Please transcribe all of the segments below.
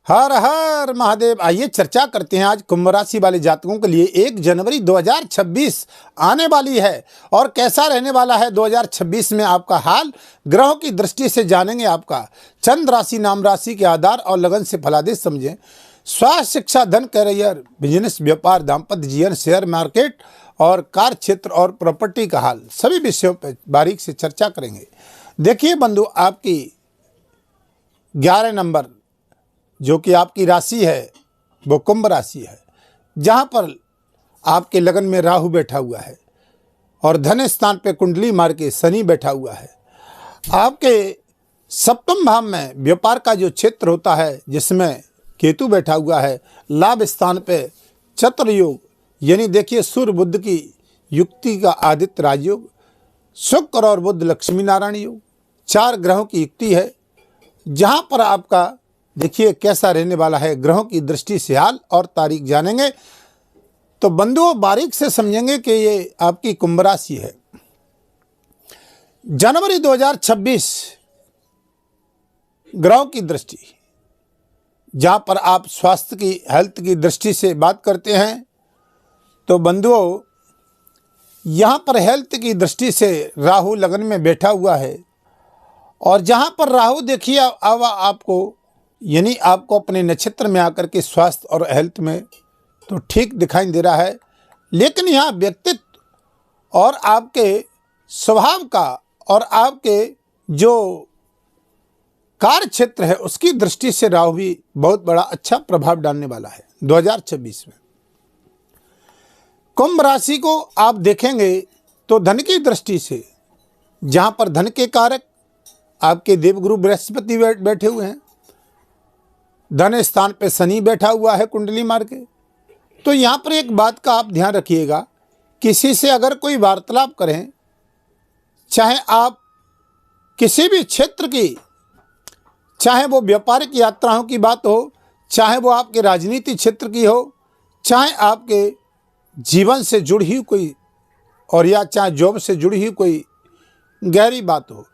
हर हर महादेव। आइए चर्चा करते हैं आज कुंभ राशि वाले जातकों के लिए 1 जनवरी 2026 आने वाली है और कैसा रहने वाला है 2026 में आपका हाल ग्रहों की दृष्टि से जानेंगे। आपका चंद्र राशि नाम राशि के आधार और लगन से फलादेश समझें। स्वास्थ्य, शिक्षा, धन, करियर, बिजनेस, व्यापार, दाम्पत्य जीवन, शेयर मार्केट और कार्य क्षेत्र और प्रॉपर्टी का हाल, सभी विषयों पर बारीक से चर्चा करेंगे। देखिए बंधु, आपकी 11 नंबर जो कि आपकी राशि है वो कुंभ राशि है, जहाँ पर आपके लगन में राहु बैठा हुआ है और धन स्थान पे कुंडली मार के शनि बैठा हुआ है। आपके सप्तम भाव में व्यापार का जो क्षेत्र होता है जिसमें केतु बैठा हुआ है। लाभ स्थान पे चतुर योग, यानी देखिए सूर्य बुध की युक्ति का आदित्य राजयोग, शुक्र और बुध लक्ष्मी नारायण योग, 4 ग्रहों की युक्ति है। जहाँ पर आपका देखिए कैसा रहने वाला है ग्रहों की दृष्टि से हाल और तारीख जानेंगे। तो बंधुओं बारीक से समझेंगे कि ये आपकी कुंभ राशि है। जनवरी 2026 ग्रहों की दृष्टि, जहाँ पर आप स्वास्थ्य की हेल्थ की दृष्टि से बात करते हैं तो बंधुओं यहाँ पर हेल्थ की दृष्टि से राहु लगन में बैठा हुआ है और जहाँ पर राहु देखिए अब आपको यानी आपको अपने नक्षत्र में आकर के स्वास्थ्य और हेल्थ में तो ठीक दिखाई दे रहा है, लेकिन यहाँ व्यक्तित्व और आपके स्वभाव का और आपके जो कार्य क्षेत्र है उसकी दृष्टि से राहु भी बहुत बड़ा अच्छा प्रभाव डालने वाला है 2026 में। कुंभ राशि को आप देखेंगे तो धन की दृष्टि से, जहाँ पर धन के कारक आपके देवगुरु बृहस्पति बैठे हुए हैं, धन स्थान पे शनि बैठा हुआ है कुंडली मार के। तो यहाँ पर एक बात का आप ध्यान रखिएगा, किसी से अगर कोई वार्तालाप करें, चाहे आप किसी भी क्षेत्र की, चाहे वो व्यापारिक यात्राओं की बात हो, चाहे वो आपके राजनीति क्षेत्र की हो, चाहे आपके जीवन से जुड़ी हुई कोई और या चाहे जॉब से जुड़ी हुई कोई गहरी बात हो,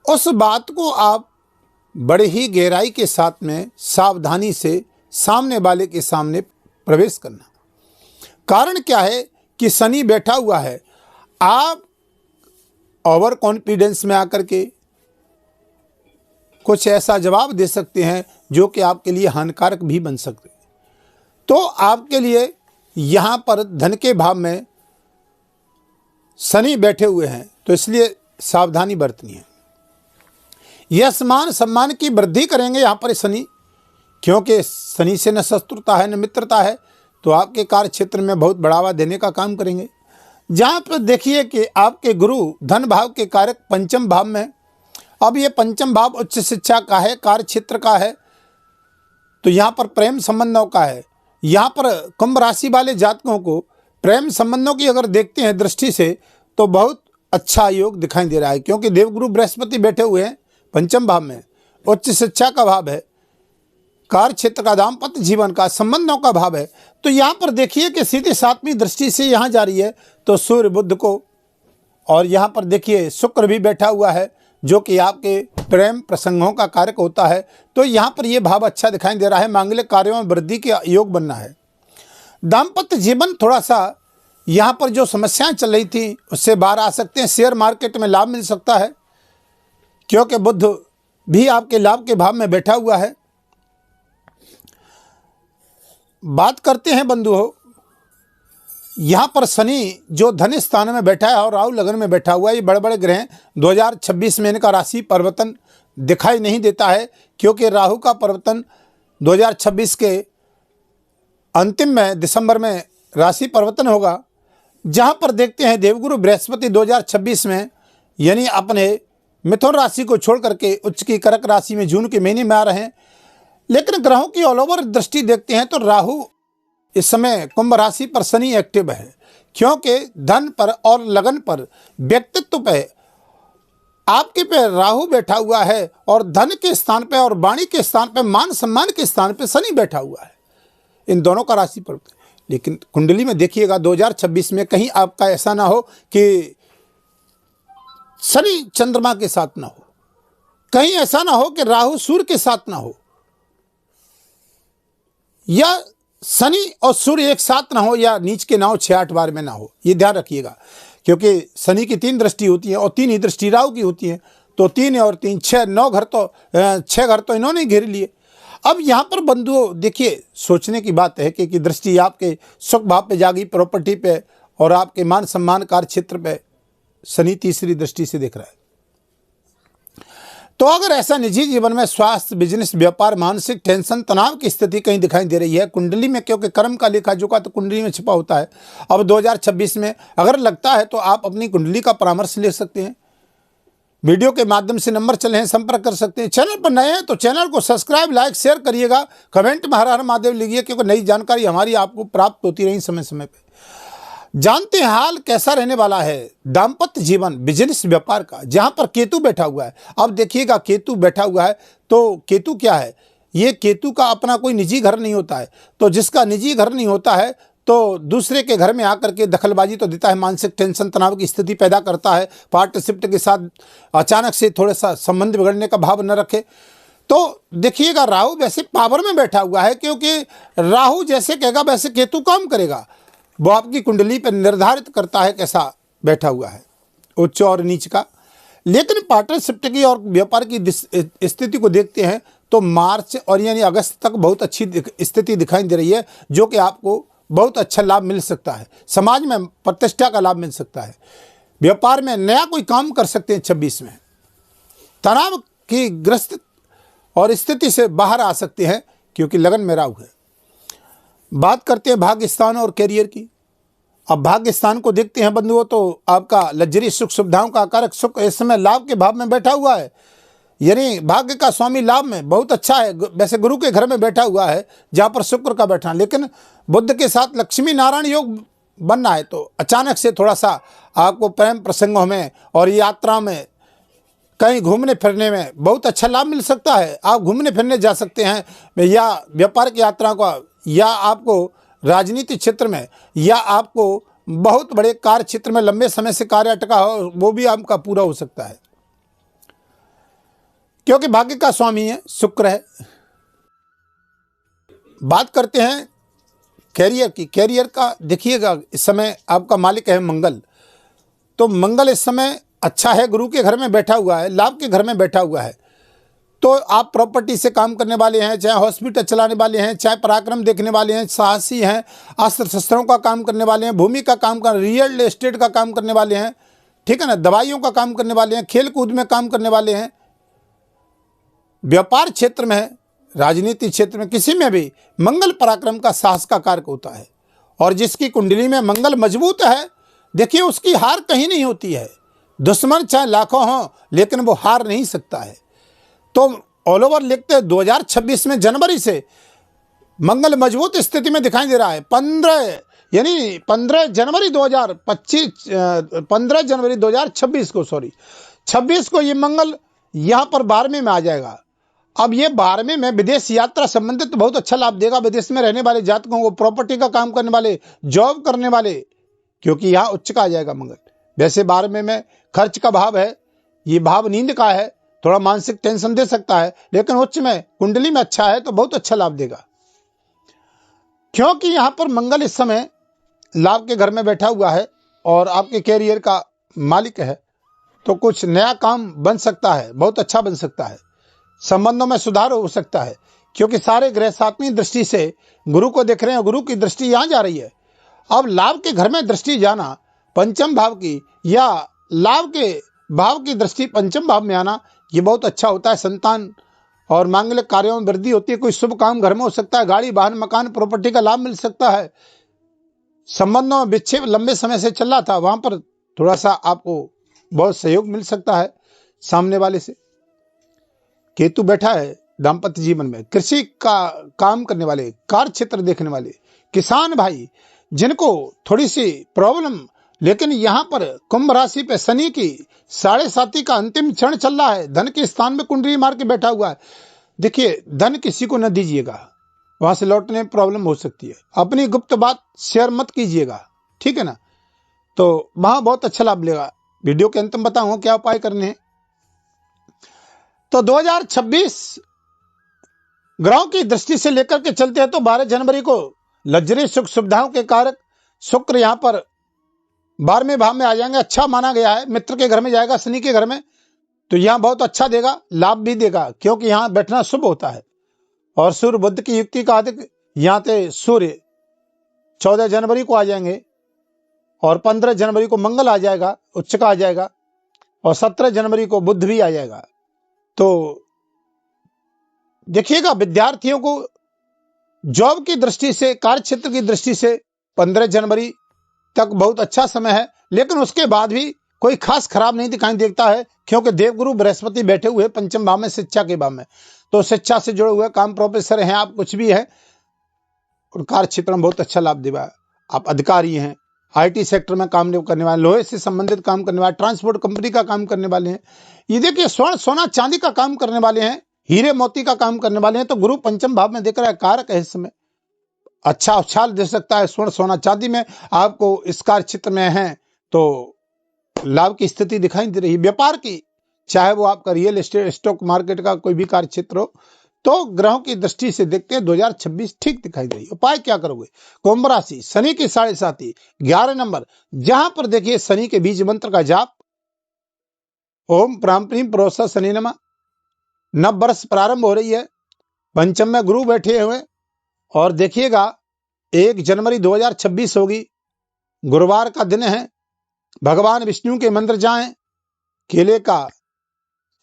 उस बात को आप बड़े ही गहराई के साथ में सावधानी से सामने वाले के सामने प्रवेश करना। कारण क्या है कि शनि बैठा हुआ है, आप ओवर कॉन्फिडेंस में आकर के कुछ ऐसा जवाब दे सकते हैं जो कि आपके लिए हानिकारक भी बन सकते हैं। तो आपके लिए यहाँ पर धन के भाव में शनि बैठे हुए हैं, तो इसलिए सावधानी बरतनी है। यश मान सम्मान की वृद्धि करेंगे यहाँ पर शनि, क्योंकि शनि से न शत्रुता है न मित्रता है, तो आपके कार्य क्षेत्र में बहुत बढ़ावा देने का काम करेंगे। जहाँ पर देखिए कि आपके गुरु धन भाव के कारक पंचम भाव में, अब ये पंचम भाव उच्च शिक्षा का है, कार्य क्षेत्र का है, तो यहाँ पर प्रेम संबंधों का है। यहाँ पर कुंभ राशि वाले जातकों को प्रेम संबंधों की अगर देखते हैं दृष्टि से तो बहुत अच्छा योग दिखाई दे रहा है, क्योंकि देवगुरु बृहस्पति बैठे हुए हैं पंचम भाव में, उच्च शिक्षा का भाव है, कार्य क्षेत्र का, दाम्पत्य जीवन का, संबंधों का भाव है। तो यहाँ पर देखिए कि सीधे 7वीं दृष्टि से यहाँ जा रही है तो सूर्य बुध को, और यहाँ पर देखिए शुक्र भी बैठा हुआ है जो कि आपके प्रेम प्रसंगों का कारक होता है। तो यहाँ पर यह भाव अच्छा दिखाई दे रहा है, मांगलिक कार्यों में वृद्धि के योग बनना है। दाम्पत्य जीवन थोड़ा सा यहाँ पर जो समस्याएं चल रही थी उससे बाहर आ सकते हैं। शेयर मार्केट में लाभ मिल सकता है क्योंकि बुध भी आपके लाभ के भाव में बैठा हुआ है। बात करते हैं बंधुओं, यहाँ पर शनि जो धन स्थान में बैठा है और राहु लगन में बैठा हुआ है, ये बड़े बड़े ग्रह 2026 में इनका राशि परिवर्तन दिखाई नहीं देता है, क्योंकि राहु का परिवर्तन 2026 के अंतिम में दिसंबर में राशि परिवर्तन होगा। जहाँ पर देखते हैं देवगुरु बृहस्पति 2026 में यानी अपने मिथुन राशि को छोड़ करके उच्च की कर्क राशि में जून के महीने में आ रहे हैं। लेकिन ग्रहों की ऑल ओवर दृष्टि देखते हैं तो राहु इस समय कुंभ राशि पर शनि एक्टिव है, क्योंकि धन पर और लगन पर, व्यक्तित्व पे आपके पे राहु बैठा हुआ है और धन के स्थान पे और वाणी के स्थान पे, मान सम्मान के स्थान पे शनि बैठा हुआ है। इन दोनों का राशि पर, लेकिन कुंडली में देखिएगा 2026 में कहीं आपका ऐसा ना हो कि शनि चंद्रमा के साथ ना हो, कहीं ऐसा ना हो कि राहु सूर्य के साथ ना हो। या शनि और सूर्य एक साथ ना हो, या नीच के ना हो, 6-8 बार में ना हो, ये ध्यान रखिएगा। क्योंकि शनि की 3 दृष्टि होती है और 3 ही दृष्टि राहु की होती है। तो 3 और 3 6, 9 घर तो 6 घर तो इन्होंने घेर लिए। अब यहाँ पर बंधुओं देखिए, सोचने की बात है कि दृष्टि आपके सुख भाव पे जागी, प्रॉपर्टी पे और आपके मान सम्मान कार्य क्षेत्र पे शनि तीसरी दृष्टि से देख रहा है। तो अगर ऐसा निजी जीवन में स्वास्थ्य, बिजनेस, व्यापार, मानसिक टेंशन, तनाव की स्थिति कहीं दिखाई दे रही है कुंडली में, क्योंकि कर्म का लेखा जोखा तो कुंडली में छिपा होता है। अब 2026 में अगर लगता है तो आप अपनी कुंडली का परामर्श ले सकते हैं। वीडियो के माध्यम से नंबर चले हैं, संपर्क कर सकते हैं। चैनल पर नए हैं तो चैनल को सब्सक्राइब, लाइक, शेयर करिएगा। कमेंट में हर हर महादेव लिखिए, क्योंकि नई जानकारी हमारी आपको प्राप्त होती रही समय समय पर। जानते हैं हाल कैसा रहने वाला है दाम्पत्य जीवन, बिजनेस, व्यापार का, जहां पर केतु बैठा हुआ है। अब देखिएगा, केतु बैठा हुआ है तो केतु क्या है, ये केतु का अपना कोई निजी घर नहीं होता है। तो जिसका निजी घर नहीं होता है तो दूसरे के घर में आकर के दखलबाजी तो देता है, मानसिक टेंशन, तनाव की स्थिति पैदा करता है। पार्टनरशिप के साथ अचानक से थोड़ा सा संबंध बिगड़ने का भाव न रखे। तो देखिएगा, राहु वैसे पावर में बैठा हुआ है, क्योंकि राहु जैसे कहेगा वैसे केतु काम करेगा। वो आपकी कुंडली पर निर्धारित करता है कैसा बैठा हुआ है, उच्च और नीच का। लेकिन पार्टनरशिप की और व्यापार की स्थिति को देखते हैं तो मार्च और यानी अगस्त तक बहुत अच्छी स्थिति दिखाई दे रही है, जो कि आपको बहुत अच्छा लाभ मिल सकता है। समाज में प्रतिष्ठा का लाभ मिल सकता है। व्यापार में नया कोई काम कर सकते हैं 26 में। तनाव की ग्रस्त और स्थिति से बाहर आ सकते हैं, क्योंकि लगन में राहु है। बात करते हैं भाग्य स्थान और कैरियर की। अब भाग्य स्थान को देखते हैं बंधुओं, तो आपका लग्जरी, सुख सुविधाओं का कारक सुख इस समय लाभ के भाव में बैठा हुआ है, यानी भाग्य का स्वामी लाभ में बहुत अच्छा है। वैसे गुरु के घर में बैठा हुआ है, जहाँ पर शुक्र का बैठा, लेकिन बुध के साथ लक्ष्मी नारायण योग बनना है। तो अचानक से थोड़ा सा आपको प्रेम प्रसंगों में और यात्रा में, कहीं घूमने फिरने में बहुत अच्छा लाभ मिल सकता है। आप घूमने फिरने जा सकते हैं, या व्यापार की यात्रा का, या आपको राजनीतिक क्षेत्र में, या आपको बहुत बड़े कार्य क्षेत्र में लंबे समय से कार्य अटका हो, वो भी आपका पूरा हो सकता है, क्योंकि भाग्य का स्वामी है शुक्र है। बात करते हैं कैरियर की। कैरियर का देखिएगा, इस समय आपका मालिक है मंगल। तो मंगल इस समय अच्छा है, गुरु के घर में बैठा हुआ है, लाभ के घर में बैठा हुआ है। तो आप प्रॉपर्टी से काम करने वाले हैं, चाहे हॉस्पिटल चलाने वाले हैं, चाहे पराक्रम देखने वाले हैं, साहसी हैं, अस्त्र शस्त्रों का काम करने वाले हैं, भूमि का काम कर, रियल एस्टेट का काम करने वाले हैं, ठीक है ना, दवाइयों का काम करने वाले हैं, खेल कूद में काम करने वाले हैं, व्यापार क्षेत्र में, राजनीतिक क्षेत्र में, किसी में भी मंगल पराक्रम का, साहस का कारक होता है। और जिसकी कुंडली में मंगल मजबूत है, देखिए उसकी हार कहीं नहीं होती है। दुश्मन चाहे लाखों हों, लेकिन वो हार नहीं सकता है। तो ऑल ओवर लिखते हैं 2026 में जनवरी से मंगल मजबूत स्थिति में दिखाई दे रहा है। 15 जनवरी 2026 को 26 को ये मंगल यहाँ पर 12वें में आ जाएगा। अब ये 12वें में विदेश यात्रा संबंधित बहुत अच्छा लाभ देगा। विदेश में रहने वाले जातकों को, प्रॉपर्टी का काम करने वाले, जॉब करने वाले, क्योंकि यहाँ उच्च का आ जाएगा मंगल। वैसे 12वें में खर्च का भाव है, ये भाव नींद का है, थोड़ा मानसिक टेंशन दे सकता है, लेकिन उच्च में कुंडली में अच्छा है तो बहुत अच्छा लाभ देगा। क्योंकि यहां पर मंगल इस समय लाभ के घर में बैठा हुआ है और आपके कैरियर का मालिक है, तो कुछ नया काम बन सकता है, बहुत अच्छा बन सकता है। संबंधों में सुधार हो सकता है, क्योंकि सारे ग्रह 7वीं दृष्टि से गुरु को देख रहे हैं। गुरु की दृष्टि यहां जा रही है। अब लाभ के घर में दृष्टि जाना, पंचम भाव की या लाभ के भाव की दृष्टि पंचम भाव में आना, ये बहुत अच्छा होता है। संतान और मांगलिक कार्यों में वृद्धि होती है। कोई शुभ काम घर में हो सकता है। गाड़ी, वाहन, मकान, प्रॉपर्टी का लाभ मिल सकता है। संबंधों में विच्छेद लंबे समय से चल रहा था, वहां पर थोड़ा सा आपको बहुत सहयोग मिल सकता है सामने वाले से। केतु बैठा है दाम्पत्य जीवन में। कृषि का काम करने वाले, कार्य क्षेत्र देखने वाले, किसान भाई जिनको थोड़ी सी प्रॉब्लम, लेकिन यहां पर कुंभ राशि पे शनि की 7.5 का अंतिम क्षण चल रहा है। धन के स्थान में कुंडली मार के बैठा हुआ है। देखिए, धन किसी को न दीजिएगा, वहां से लौटने में प्रॉब्लम हो सकती है। अपनी गुप्त बात शेयर मत कीजिएगा, ठीक है ना। तो वहां बहुत अच्छा लाभ लेगा। वीडियो के अंत में बताऊंगा क्या उपाय करने हैं। तो 2026 ग्रहों की दृष्टि से लेकर के चलते हैं तो 12 जनवरी को लग्जरी सुख सुविधाओं के कारक शुक्र यहाँ पर 12वें भाव में आ जाएंगे। अच्छा माना गया है, मित्र के घर में जाएगा, शनि के घर में, तो यहाँ बहुत अच्छा देगा, लाभ भी देगा, क्योंकि यहाँ बैठना शुभ होता है। और सूर्य बुध की युक्ति का अधिक यहाँ से सूर्य 14 जनवरी को आ जाएंगे और 15 जनवरी को मंगल आ जाएगा, उच्च का आ जाएगा, और 17 जनवरी को बुध भी आ जाएगा। तो देखिएगा, विद्यार्थियों को जॉब की दृष्टि से, कार्य क्षेत्र की दृष्टि से 15 जनवरी तक बहुत अच्छा समय है, लेकिन उसके बाद भी कोई खास खराब नहीं दिखाई देता है, क्योंकि देवगुरु बृहस्पति बैठे हुए पंचम भाव में, शिक्षा के भाव में। तो शिक्षा से जुड़े हुए काम, प्रोफेसर हैं आप, कुछ भी है, और कार्य क्षेत्र में बहुत अच्छा लाभ देगा। आप अधिकारी हैं, आईटी सेक्टर में काम करने वाले, लोहे से संबंधित काम करने वाले, ट्रांसपोर्ट कंपनी का काम करने वाले हैं, ये देखिए स्वर्ण सोना चांदी का काम करने वाले हैं, हीरे मोती का काम करने वाले हैं, तो गुरु पंचम भाव में देख रहा है, कारक है इस समय, अच्छा उछाल दे सकता है। स्वर्ण सोना चांदी में आपको इस कार्य क्षेत्र में है तो लाभ की स्थिति दिखाई दे रही है। व्यापार की, चाहे वो आपका रियल एस्टेट, स्टॉक मार्केट का कोई भी कार्य क्षेत्र हो, तो ग्रहों की दृष्टि से देखते हैं 2026 ठीक दिखाई दे रही है। उपाय क्या करोगे? कुंभ राशि, शनि की 7.5, 11 नंबर, जहां पर देखिए शनि के बीज मंत्र का जाप, ओम प्राम प्रीम प्रोसा शनि नमा। नव वर्ष प्रारंभ हो रही है, पंचम में गुरु बैठे हुए, और देखिएगा 1 जनवरी 2026 होगी, गुरुवार का दिन है। भगवान विष्णु के मंदिर जाएं, केले का,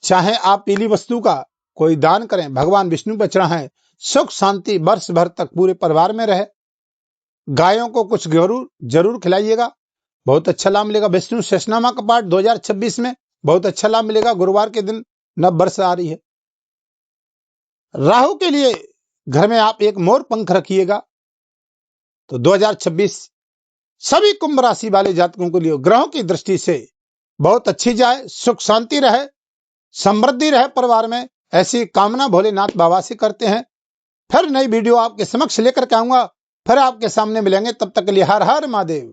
चाहे आप पीली वस्तु का कोई दान करें, भगवान विष्णु पर चढ़ाएं, सुख शांति वर्ष भर तक पूरे परिवार में रहे। गायों को कुछ जरूर खिलाइएगा, बहुत अच्छा लाभ मिलेगा। विष्णु सहस्रनामा का पाठ 2026 में बहुत अच्छा लाभ मिलेगा। गुरुवार के दिन नव वर्ष आ रही है। राहु के लिए घर में आप एक मोर पंख रखिएगा, तो 2026 सभी कुंभ राशि वाले जातकों के लिए ग्रहों की दृष्टि से बहुत अच्छी जाए, सुख शांति रहे, समृद्धि रहे परिवार में, ऐसी कामना भोलेनाथ बाबा से करते हैं। फिर नई वीडियो आपके समक्ष लेकर के आऊंगा, फिर आपके सामने मिलेंगे, तब तक के लिए हर हर महादेव।